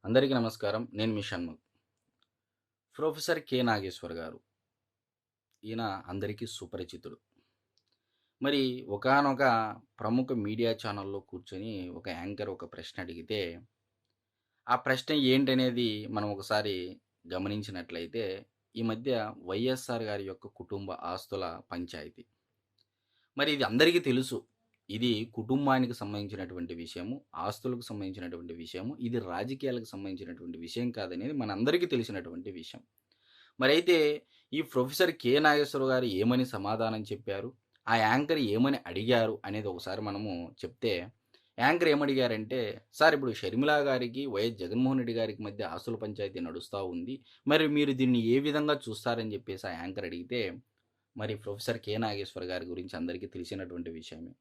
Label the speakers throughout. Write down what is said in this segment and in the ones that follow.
Speaker 1: అందరికీ నమస్కారం. నేను మీ షణ్ముఖ్. Professor K. నాగేశ్వర్ గారు. ఈయన అందరికీ సుపరిచితుడు. మరి ఒకానొక ప్రముఖ మీడియా ఛానల్‌లో కూర్చొని ఒక యాంకర్ ఒక ప్రశ్న అడిగితే, ఆ ప్రశ్న ఏంటనేది మనం ఒకసారి గమనించినట్లయితే, ఈ మధ్య వైఎస్ఆర్ గారి యొక్క కుటుంబ ఆస్తుల పంచాయతీ. మరి ఇది అందరికీ తెలుసు. ఇది కుటుంబానికి సంబంధించినటువంటి విషయము, ఆస్తులకు సంబంధించినటువంటి విషయము. ఇది రాజకీయాలకు సంబంధించినటువంటి విషయం కాదనేది మనందరికీ తెలిసినటువంటి విషయం. మరైతే ఈ ప్రొఫెసర్ కె. నాగేశ్వరరావు గారు ఏమని సమాధానం చెప్పారు? ఆ యాంకర్ ఏమని అడిగారు? అనేది ఒకసారి మనము చెప్తే, యాంకర్ ఏమడిగారంటే, "సార్ ఇప్పుడు షర్మిల గారికి, వైఎస్ జగన్మోహన్ రెడ్డి గారికి మధ్య ఆస్తుల పంచాయతీ నడుస్తా ఉంది. మరి మీరు దీన్ని ఏ విధంగా చూస్తారని" చెప్పేసి ఆ యాంకర్ అడిగితే, మరి ప్రొఫెసర్ కె. నాగేశ్వర్ గారి గురించి అందరికీ తెలిసినటువంటి విషయమే.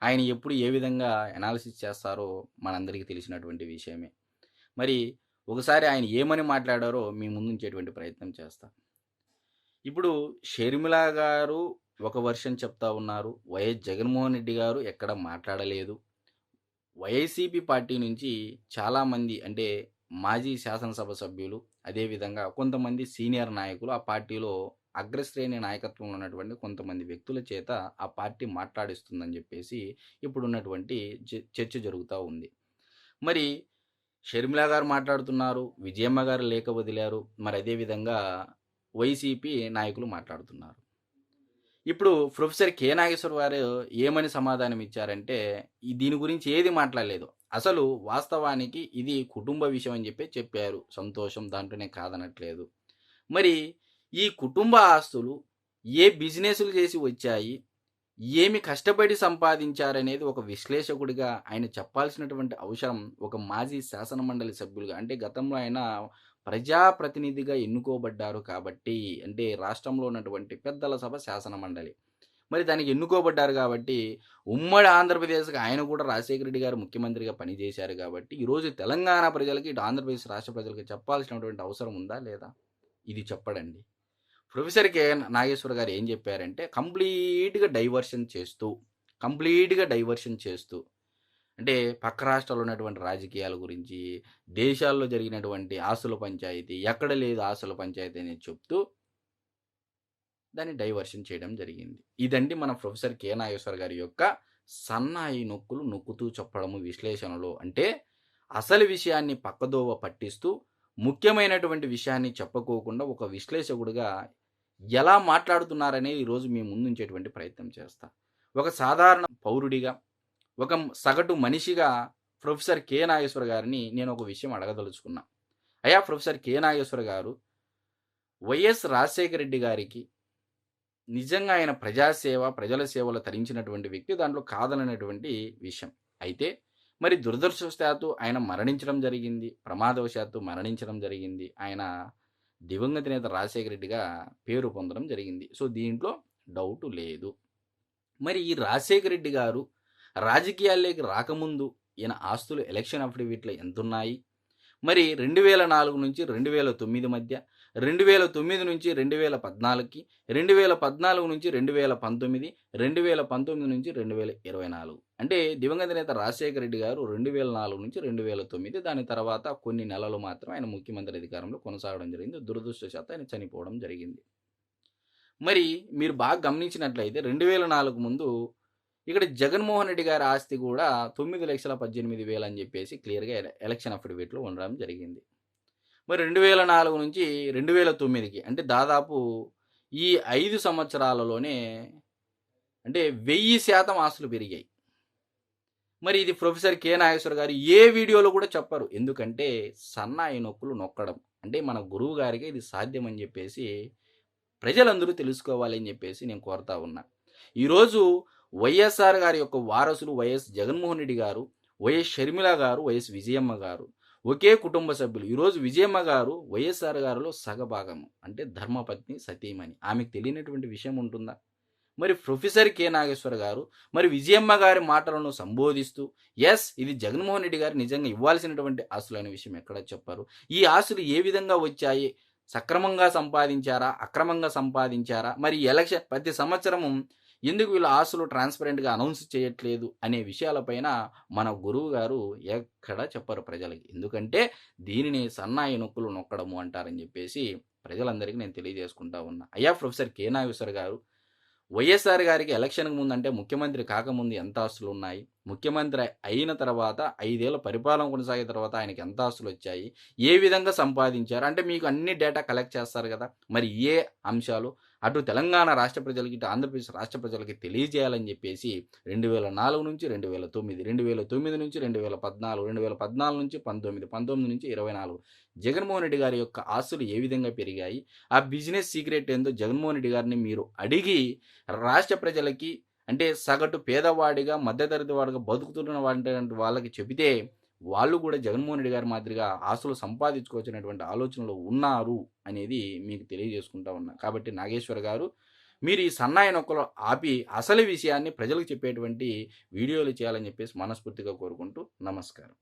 Speaker 1: ఆయన ఎప్పుడు ఏ విధంగా అనాలిసిస్ చేస్తారో మనందరికీ తెలిసినటువంటి విషయమే. మరి ఒకసారి ఆయన ఏమని మాట్లాడారో మీ ముందుంచేటువంటి ప్రయత్నం చేస్తా. ఇప్పుడు షర్మిల గారు ఒక వెర్షన్ చెప్తా ఉన్నారు. వైఎస్ జగన్మోహన్ రెడ్డి గారు ఎక్కడ మాట్లాడలేదు. వైసీపీ పార్టీ నుంచి చాలామంది అంటే మాజీ శాసనసభ సభ్యులు, అదేవిధంగా కొంతమంది సీనియర్ నాయకులు ఆ పార్టీలో అగ్రశ్రేణి నాయకత్వంలో ఉన్నటువంటి కొంతమంది వ్యక్తుల చేత ఆ పార్టీ మాట్లాడిస్తుందని చెప్పేసి ఇప్పుడున్నటువంటి చర్చ జరుగుతూ ఉంది. మరి షర్మిల గారు మాట్లాడుతున్నారు. విజయమ్మ గారు లేఖ వదిలారు. మరి అదేవిధంగా వైసీపీ నాయకులు మాట్లాడుతున్నారు. ఇప్పుడు ప్రొఫెసర్ కె. నాగేశ్వర గారు ఏమని సమాధానం ఇచ్చారంటే, దీని గురించి ఏది మాట్లాడలేదు. అసలు వాస్తవానికి ఇది కుటుంబ విషయం అని చెప్పారు. సంతోషం, దాంట్లో నేను కాదనట్లేదు. మరి ఈ కుటుంబ ఆస్తులు ఏ బిజినెస్‌లు చేసి వచ్చాయి? ఏమి కష్టపడి సంపాదించారనేది ఒక విశ్లేషకుడిగా ఆయన చెప్పాల్సినటువంటి అవసరం ఒక మాజీ శాసనమండలి సభ్యులుగా అంటే గతంలో ఆయన ప్రజాప్రతినిధిగా ఎన్నుకోబడ్డారు కాబట్టి అంటే రాష్ట్రంలో ఉన్నటువంటి పెద్దల సభ శాసనమండలి. మరి దానికి ఎన్నుకోబడ్డారు కాబట్టి ఉమ్మడి ఆంధ్రప్రదేశ్‌కి ఆయన కూడా రాజశేఖర రెడ్డి గారు ముఖ్యమంత్రిగా పనిచేశారు కాబట్టి ఈరోజు తెలంగాణ ప్రజలకి, ఇటు ఆంధ్రప్రదేశ్ రాష్ట్ర ప్రజలకి చెప్పాల్సినటువంటి అవసరం ఉందా లేదా? ఇది చెప్పడండి. Professor K. నాగేశ్వర గారు ఏం చెప్పారంటే కంప్లీట్‌గా డైవర్షన్ చేస్తూ అంటే పక్క రాష్ట్రాల్లో ఉన్నటువంటి రాజకీయాల గురించి, దేశాల్లో జరిగినటువంటి ఆస్తుల పంచాయతీ, ఎక్కడ లేదు ఆస్తుల పంచాయతీ అనేది చెప్తూ దాన్ని డైవర్షన్ చేయడం జరిగింది. ఇదండి మన ప్రొఫెసర్ కె. నాగేశ్వర గారి యొక్క సన్నాయి నొక్కులు నొక్కుతూ చెప్పడము విశ్లేషణలో. అంటే అసలు విషయాన్ని పక్కదోవ పట్టిస్తూ ముఖ్యమైనటువంటి విషయాన్ని చెప్పుకోకుండా ఒక విశ్లేషకుడిగా ఎలా మాట్లాడుతున్నారనేది ఈరోజు మీ ముందుంచేటువంటి ప్రయత్నం చేస్తా. ఒక సాధారణ పౌరుడిగా, ఒక సగటు మనిషిగా ప్రొఫెసర్ కె. నాగేశ్వర గారిని నేను ఒక విషయం అడగదలుచుకున్నా. అయ్యా ప్రొఫెసర్ కె. నాగేశ్వర గారు, వైఎస్ రాజశేఖర రెడ్డి గారికి నిజంగా ఆయన ప్రజాసేవ, ప్రజల సేవలో తరించినటువంటి వ్యక్తి. దాంట్లో కాదననటువంటి విషయం. అయితే మరి దురదృష్టవశాత్తు ఆయన మరణించడం జరిగింది. ప్రమాదవశాత్తు మరణించడం జరిగింది. ఆయన దివంగత నేత రాజశేఖర రెడ్డిగా పేరు పొందడం జరిగింది. సో, దీంట్లో డౌటు లేదు. మరి ఈ రాజశేఖర రెడ్డి గారు రాజకీయాల్లోకి రాకముందు ఈయన ఆస్తులు ఎలక్షన్ అఫిడవిట్లో ఎంతున్నాయి? మరి 2004 నుంచి 2009 మధ్య, 2009 నుంచి 2014కి, 2014 నుంచి 2019, 2019 నుంచి 2024 అంటే దివంగత నేత రాజశేఖర రెడ్డి గారు 2004 నుంచి 2009 దాని తర్వాత కొన్ని నెలలు మాత్రం ఆయన ముఖ్యమంత్రి అధికారంలో కొనసాగడం జరిగింది. దురదృష్టవశాత్తు ఆయన చనిపోవడం జరిగింది. మరి మీరు బాగా గమనించినట్లయితే 2004 ముందు ఇక్కడ జగన్మోహన్ రెడ్డి గారి ఆస్తి కూడా 9,18,000 అని చెప్పేసి క్లియర్‌గా ఎలక్షన్ అఫిడవిట్‌లో ఉండడం జరిగింది. మరి 2004 నుంచి 2009కి అంటే దాదాపు ఈ 5 సంవత్సరాలలోనే అంటే 1000% ఆస్తులు పెరిగాయి. మరి ఇది ప్రొఫెసర్ కె. నాగేశ్వర గారు ఏ వీడియోలో కూడా చెప్పరు. ఎందుకంటే సన్నాయి నొక్కులు నొక్కడం. అంటే మన గురువు గారికి ఇది సాధ్యమని చెప్పేసి ప్రజలందరూ తెలుసుకోవాలి అని చెప్పేసి నేను కోరుతా ఉన్నా. ఈరోజు వైఎస్ఆర్ గారి యొక్క వారసులు వైఎస్ జగన్మోహన్ రెడ్డి గారు, వైఎస్ షర్మిల గారు, వైఎస్ విజయమ్మ గారు ఒకే కుటుంబ సభ్యులు. ఈరోజు విజయమ్మ గారు వైఎస్ఆర్ గారిలో సగభాగము అంటే ధర్మపత్ని, సతీమణి. ఆమెకు తెలియనటువంటి విషయం ఉంటుందా? మరి ప్రొఫెసర్ కె. నాగేశ్వర గారు మరి విజయమ్మ గారి మాటలను సంబోధిస్తూ ఇది జగన్మోహన్ రెడ్డి గారు నిజంగా ఇవ్వాల్సినటువంటి ఆస్తులు అనే విషయం ఎక్కడ చెప్పారు? ఈ ఆస్తులు ఏ విధంగా వచ్చాయి? సక్రమంగా సంపాదించారా? అక్రమంగా సంపాదించారా? మరి ఎలక్షన్ ప్రతి సంవత్సరము ఎందుకు వీళ్ళ ఆస్తులు ట్రాన్స్‌పరెంట్‌గా అనౌన్స్ చేయట్లేదు అనే విషయాలపైన మన గురువు గారు ఎక్కడా చెప్పరు ప్రజలకి. ఎందుకంటే దీనిని సన్నాయి నొక్కులు నొక్కడము అంటారని జెప్పేసి ప్రజలందరికీ నేను తెలియజేసుకుంటా ఉన్నా. అయ్యా ప్రొఫెసర్ కె. నాగేశ్వర్ గారు, వైఎస్ఆర్ గారికి ఎలక్షన్‌కి ముందంటే ముఖ్యమంత్రి కాకముందు ఎంత ఆస్తులున్నాయి? ముఖ్యమంత్రి అయిన తర్వాత 5 ఏళ్ల పరిపాలన కొనసాగిన తర్వాత ఆయనకి ఎంత ఆస్తులొచ్చాయి? ఏ విధంగా సంపాదించారు? అంటే మీకు అన్ని డేటా కలెక్ట్ చేస్తారు గదా! మరి ఏ అంశాలు అటు తెలంగాణ రాష్ట్ర ప్రజలకి, ఇటు ఆంధ్రప్రదేశ్ రాష్ట్ర ప్రజలకి తెలియజేయాలని జెప్పేసి 2004 నుంచి 2009, 2009 నుంచి 2014, 2014 నుంచి 19, 19 నుంచి 24 జగన్మోహన్ రెడ్డి గారి యొక్క ఆస్తులు ఏ విధంగా పెరిగాయి? ఆ బిజినెస్ సీక్రెట్ ఏందో జగన్మోహన్ రెడ్డి గారిని మీరు అడిగి రాష్ట్ర ప్రజలకి అంటే సగటు పేదవాడిగా, మధ్యతరగతి వాడిగా బతుకుతున్న వాళ్ళకి చెబితే, వాళ్ళు కూడా జగన్మోహన్ రెడ్డి గారి మాదిరిగా ఆస్తులు సంపాదించుకోవచ్చనేటువంటి ఆలోచనలో ఉన్నారు అనేది మీకు తెలియజేసుకుంటా ఉన్నా. కాబట్టి నాగేశ్వర్ గారు, మీరు ఈ సన్నాయి నొక్కలు ఆపి అసలు విషయాన్ని ప్రజలకు చెప్పేటువంటి వీడియోలు చేయాలని చెప్పేసి మనస్ఫూర్తిగా కోరుకుంటూ నమస్కారం.